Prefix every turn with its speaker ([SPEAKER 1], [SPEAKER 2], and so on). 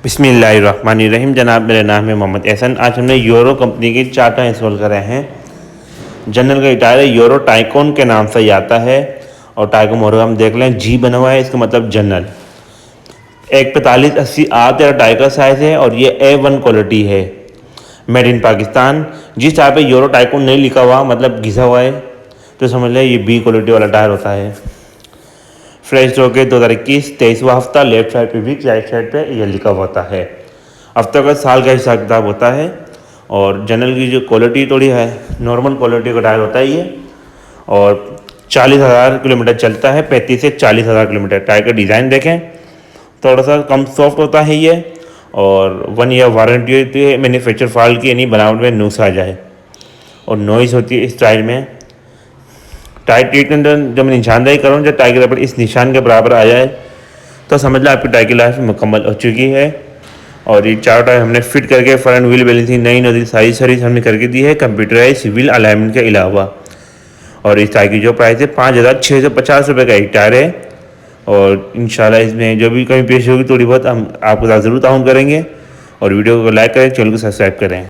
[SPEAKER 1] बिस्मिल्लाहिर्रहमानिर्रहीम। जनाब, मेरा नाम है मोहम्मद एहसन। आज हमने यूरो कंपनी के 4 टायर इंस्टॉल करे हैं। जनरल का टायर है, यूरो टाइकोन के नाम से ही आता है। और टायर का मोहर हम देख लें, जी बना हुआ है, इसका मतलब जनरल। 145/80 आते टायर का साइज़ है और ये A1 क्वालिटी है, मेड इन पाकिस्तान। जिस टायर पे यूरो टाइकोन नहीं लिखा हुआ, मतलब घिसा हुआ है, तो समझ लें ये B क्वालिटी वाला टायर होता है। फ्रेश हो के 2021 23वां हफ्ता, लेफ्ट साइड पे भी, राइट साइड पे ये लिखा हुआ होता है। हफ्ते का साल का हिसाब किताब होता है। और जनरल की जो क्वालिटी थोड़ी है, नॉर्मल क्वालिटी का टायर होता है ये। और 40,000 किलोमीटर चलता है, 35 से 40,000 किलोमीटर। टायर का डिज़ाइन देखें, थोड़ा सा कम सॉफ्ट होता है ये। और 1 ईयर वारंटी होती है मैन्युफैक्चर फॉल्ट की, यानी बनावट में नुक्स आ जाए। और नॉइज़ होती है इस टायर में। टायर टीट के अंदर जब मैं निशानदेही करूँ, जब टायर के बराबर इस निशान के बराबर आ जाए, तो समझ लें आपकी टायर की लाइफ मुकम्मल हो चुकी है। और ये 4 टायर हमने फिट करके फ्रंट व्हील बैलेंसिंग नई नई सारी सर्विस हमने करके दी है, कंप्यूटराइज सिविल अलाइनमेंट के अलावा। और इस टायर की जो प्राइस है 5,650 रुपये का एक टायर है। और इंशाल्लाह इसमें जो भी कमी पेश होगी थोड़ी बहुत हम आपके साथ ज़रूर ताउन करेंगे। और वीडियो को लाइक करें, चैनल को सब्सक्राइब करें।